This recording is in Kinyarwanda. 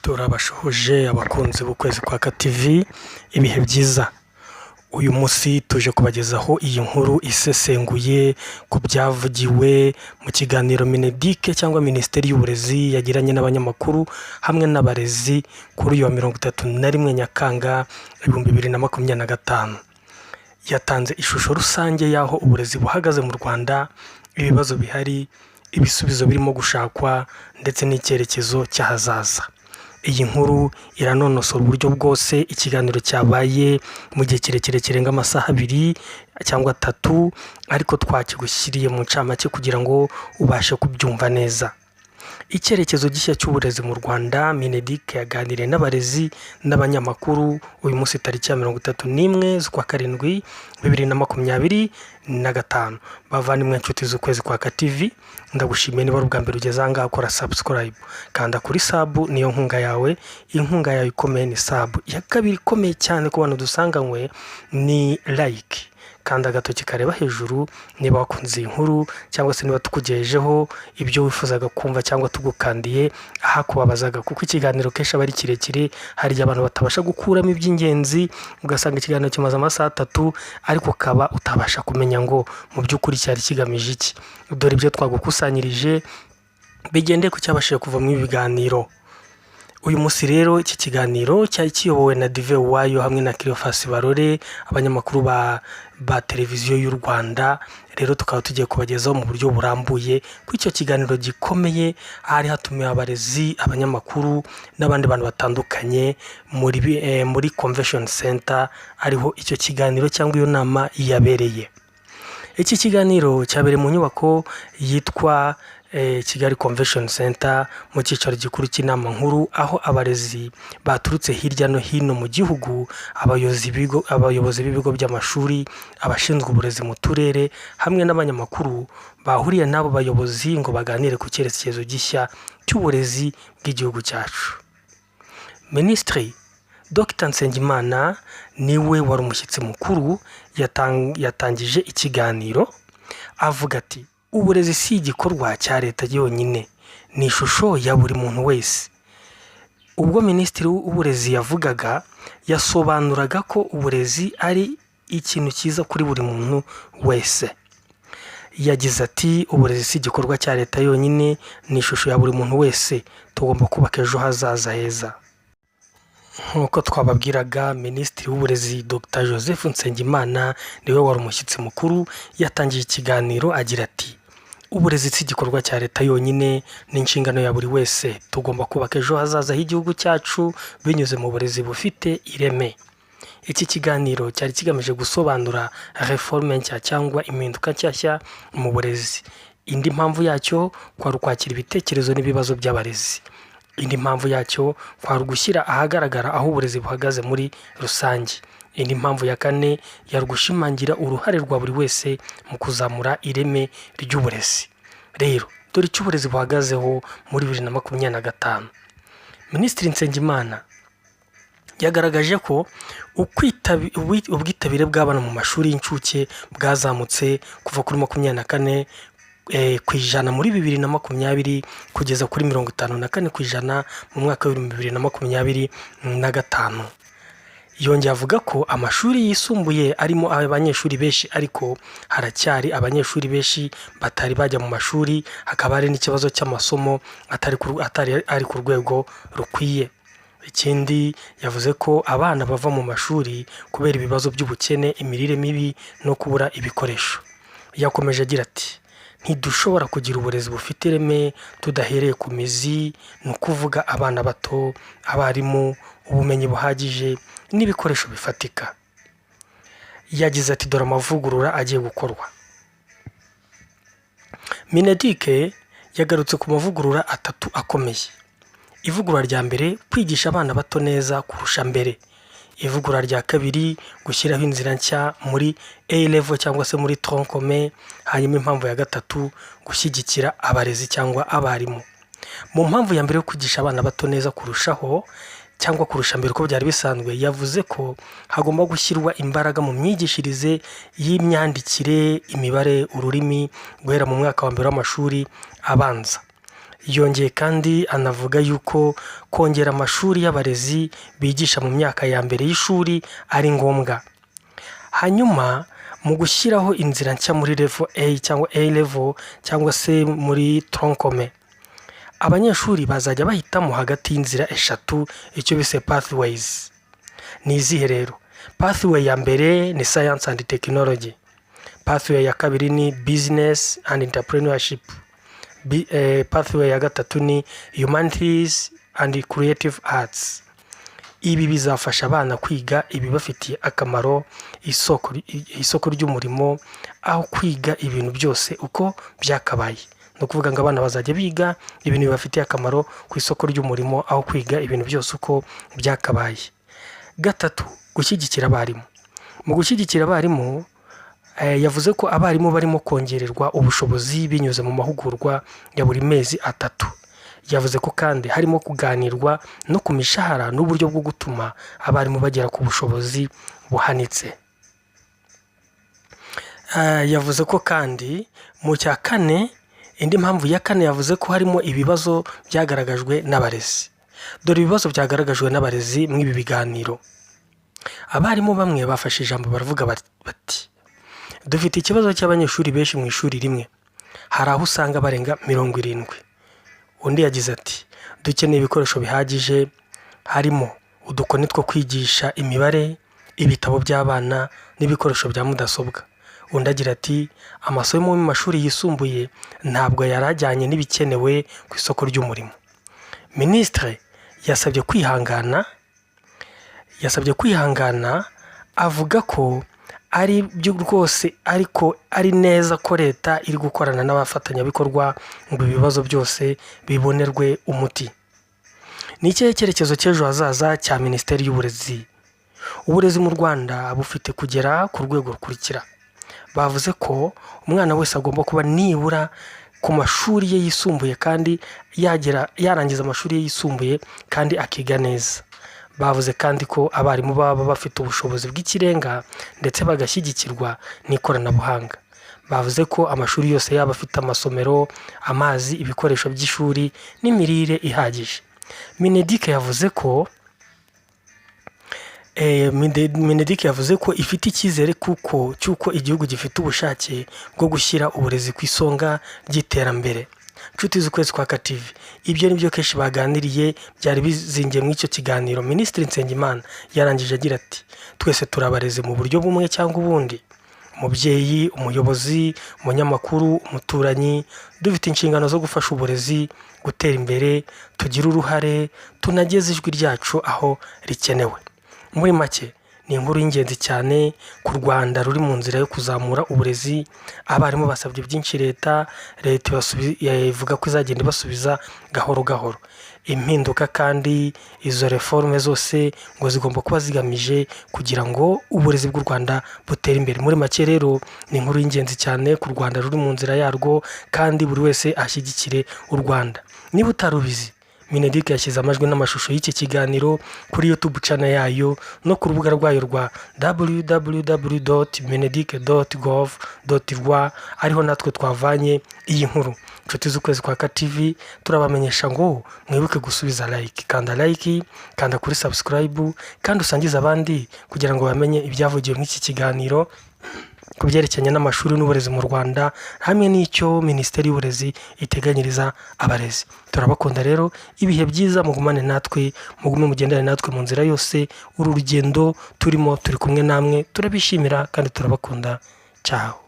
turabashohoje abakunzi b'ukwezi kwa KTV ibihe byiza. Uyu munsi tuje kubagezaho iyi nkuru isesenguye ku byavugiwe mu kiganiro Mineduc cyangwa Minisiteri y'Uburezi yagiranye n'abanyamakuru hamwe n'abarezi kuri uyu wa 31 Nyakanga 2025. Yatanze ishusho rusange y'aho uburezi buhagaze mu Rwanda, ibibazo bihari, ibisubizo birimo gushakwa ndetse n'icyerekezo cy'ahazaza. Iyi nkuru iranonosora uburyo bwose ikiganiro cyabaye mu gihe kirekire kirenga amasaha 2 cyangwa 3, ariko twakigushyiriye mu ncamake kugira ngo ubashe kubyumva neza. Icyerekezo gishya cy'uburezi mu Rwanda, Mineduc yaganiriye n'abarezi n'abanyamakuru uyu munsi tariki ya 31 z'ukwa karindwi 2025. Bavandimwe inshuti z'ukwezi kwa KTV, ndagushimiye niba ubwa mbere ugeze aha ngaha, kora subscribe, kanda kuri sub, niyo nkunga yawe. Inkunga yawe ikomeye ni sub. Ya kabiri ikomeye cyane ku bantu dusanganywe ni like. Kanda agatoki kareba hejuru niba wakunze inkuru cyangwa se niba tukugejejeho ibyo wifuzaga kumva cyangwa tugukandiye aha kubabazaga, kuko ikiganiro kesha bari kirekire, hari abantu batabasha gukuramo iby'ingenzi, ugasanga ikiganiro kimaze amasaha 3 ariko kaba utabasha kumenya ngo mu by'ukuri cyari kigamije iki. Dore ibyo twagukusanyirije bigende ku cyabashije kuva mu biganiro. Uyu munsi rero iki kiganiro cyari kiyobowe na Dive Wayo hamwe na Cleophas Barore, abanyamakuru ba televiziyo y'u Rwanda. Rero tukaba tugiye kubagezaho mu buryo burambuye ku icyo kiganiro gikomeye, hari hatumiwe abarezi, abanyamakuru n'abandi bantu batandukanye muri Convention Center ariho icyo kiganiro cyangwa iyo nama yabereye. Iki kiganiro cyabereye mu nyubako yitwa Kigali Convention Center mu cyicaro gikuru cy'inama nkuru, aho abarezi baturutse hirya no hino mu gihugu, abayobozi b'ibigo by'amashuri, abashinzwe uburezi mu turere hamwe n'abanyamakuru bahuriye n'abo bayobozi ngo baganire ku cyerekezo gishya cy'uburezi bw'igihugu cyacu. Minisitiri Dr Nsengimana niwe wari umushyitsi mukuru, yatangije ikiganiro avuga ati uburezi si igikorwa cya leta yonyine, ni ishusho ya buri muntu wese. Ubwo Minisitiri w'Uburezi yavugaga, yasobanuraga ko uburezi ari ikintu cyiza kuri buri muntu wese. Yagize ati uburezi si igikorwa cya leta yonyine, ni ishusho ya buri muntu wese, tugomba kubaka ejo hazaza heza. Nk'uko twababwiraga, Minisitiri w'Uburezi Dr Joseph Nsengimana niwe wari umushyitsi mukuru, yatangiye ikiganiro agira ati uburezi si igikorwa cya leta yonyine, ni inshingano ya buri wese, tugomba kubaka ejo hazaza h'igihugu cyacu binyuze mu burezi bufite ireme. Iki kiganiro cyari kigamije gusobanura reforme nshya cyangwa impinduka nshyashya mu burezi. Indi mpamvu yacyo kwari ukwakira ibitekerezo n'ibibazo by'abarezi. Indi mpamvu yacyo kwari gushyira ahagaragara aho uburezi buhagaze muri rusange. Indi mpamvu ya kane yari gushimangira uruhare rwa buri wese mu kuzamura ireme ry'uburezi. Rero dore icyo uburezi buhagazeho muri 2025. Minisitiri Nsengimana yagaragaje ko ubwitabire bw'abana mu mashuri y'incuke bwazamutse kuva kuri 24% muri 2020 kugeza kuri 54% mu mwaka wa 2025. Yongeye avuga ko amashuri yisumbuye arimo abanyeshuri benshi, ariko haracyari abanyeshuri benshi batari bajya mu mashuri, hakaba hari n'ikibazo cy'amasomo atari ku rwego rukwiye. Ikindi yavuze ko abana bava mu mashuri kubera ibibazo by'ubukene, imirire mibi no kubura ibikoresho. Yakomeje agira ati ntidushobora kugira uburezi bufite ireme tudahereye ku mizi, ni ukuvuga abana bato, abarimu, ubumenyi buhagije n'ibikoresho bifatika. Yagize ati dore amavugurura agiye gukorwa. Mineduc yagarutse ku mavugurura 3 akomeye. Ivugurura rya mbere, kwigisha abana bato neza kurusha mbere. Ivugurura rya kabiri, gushyiraho inzira nshya muri A level cyangwa se muri tronc commun. Hanyuma impamvu ya gatatu, gushyigikira abarezi cyangwa abarimu. Mu mpamvu ya mbere yo kwigisha abana bato neza kurushaho cyangwa kurusha mbere uko byari bisanzwe, yavuze ko hagomba gushyirwa imbaraga mu myigishirize y'imyandikire, imibare, ururimi guhera mu mwaka wa mbere w'amashuri abanza. Yongeye kandi anavuga yuko kongera amashuri y'abarezi bigisha mu myaka ya mbere y'ishuri ari ngombwa. Hanyuma mu gushyiraho inzira nshya muri level A cyangwa A level cyangwa se muri troncome, abanyeshuri bazajya bahitamo hagati y'inzira eshatu, icyo bise pathways. Ni izihe rero? Pathway ya mbere ni science and technology. Pathway ya kabiri ni business and entrepreneurship. Pathway ya gatatu ni humanities and creative arts. Ibi bizafasha abana kwiga ibibafitiye akamaro, isoko ry'umurimo, aho kwiga ibintu byose uko byakabaye. No kuvuga ngo abana bazajya biga ibintu bibafitiye akamaro ku isoko ry'umurimo, aho kwiga ibintu byose uko byakabaye. Gatatu, gushyigikira abarimu. Mu gushyigikira abarimu, yavuze ko abarimu barimo kongererwa ubushobozi binyuze mu mahugurwa ya buri mezi 3. Yavuze ko kandi harimo kuganirwa no ku mishahara n'uburyo bwo gutuma abarimu bagera ku bushobozi buhanitse. Yavuze ko kandi mu cya kane, indi mpamvu ya kane, yavuze ko harimo ibibazo byagaragajwe n'abarezi. Dore ibibazo byagaragajwe n'abarezi mu ibi biganiro. Abarimu bamwe bafashe ijambo baravuga bati, dufite ikibazo cy'abanyeshuri benshi mu ishuri rimwe, hari aho usanga barenga 70. Undi yagize ati, dukeneye ibikoresho bihagije, harimo udukoni two kwigisha imibare, ibitabo by'abana n'ibikoresho bya mudasobwa. Undi agira ati, amasomo mu mashuri yisumbuye ntabwo yarajyanye n'ibikenewe ku isoko ry'umurimo. Ministre yasabye kwihangana, avuga ko ari byo rwose, ariko ari neza ko leta iri gukorana n'abafatanyabikorwa ngo ibibazo byose bibonerwe umuti. Ni ikihe cyerekezo cy'ejo hazaza cya Minisiteri y'Uburezi? Uburezi mu Rwanda bufite kugera ku rwego rukurikira. Bavuze ko umwana wese agomba kuba nibura ku mashuri ye yisumbuye kandi yarangiza amashuri ye yisumbuye kandi akiga neza. Bavuze kandi ko abarimu baba bafite ubushobozi bw'ikirenga ndetse bagashyigikirwa n'ikoranabuhanga. Bavuze ko amashuri yose yaba afite amasomero, amazi, ibikoresho by'ishuri n'imirire ihagije. Mineduc yavuze ko ifite icyizere cy'uko igihugu gifite ubushake bwo gushyira uburezi ku isonga ry'iterambere. Nshuti z'ukwezi kwa KTV, ibyo nibyo kenshi baganiriye byari bizingiye mu icyo kiganiro. Minisitiri Nsengimana yarangije agira ati, twese turabareze mu buryo bumwe cyangwa ubundi. Umubyeyi, umuyobozi, umunyamakuru, umuturanyi, dufite inshingano zo gufasha uburezi gutera imbere, tugira uruhare, tunageze ijwi ryacu aho rikenewe. Muri make, ni inkuru y'ingenzi cyane ku Rwanda ruri mu nzira yo kuzamura uburezi. Abarimu basabye byinshi leta ivuga ko izagenda ibasubiza gahoro gahoro. Impinduka kandi izo reforme zose ngo zigomba kuba zigamije kugira ngo uburezi bw'u Rwanda butere imbere. Muri make rero, ni inkuru y'ingenzi cyane ku Rwanda ruri mu nzira yarwo kandi buri wese ashyigikire u Rwanda. Niba utarubizi, Mineduc yashyize amajwi n'amashusho y'iki kiganiro kuri YouTube channel yayo no ku rubuga rwayo rwa www.mineduc.gov.rw, ariho natwe twavanye iyi nkuru. Nshuti z'ukwezi kwa KTV, turabamenyesha ngo mwibuke gusubiza like, kanda kuri subscribe kandi usangize abandi kugira ngo bamenye ibyavugiwe mw'iki kiganiro ku byerekeranye n'amashuri n'uburezi mu Rwanda, hamwe n'icyo Minisiteri y'Uburezi iteganyiriza abarezi. Turabakunda rero, ibihe byiza, mugumane natwe, mugendane natwe mu nzira yose. Uru rugendo turimo turi kumwe namwe, turabishimira kandi turabakunda. Ciao.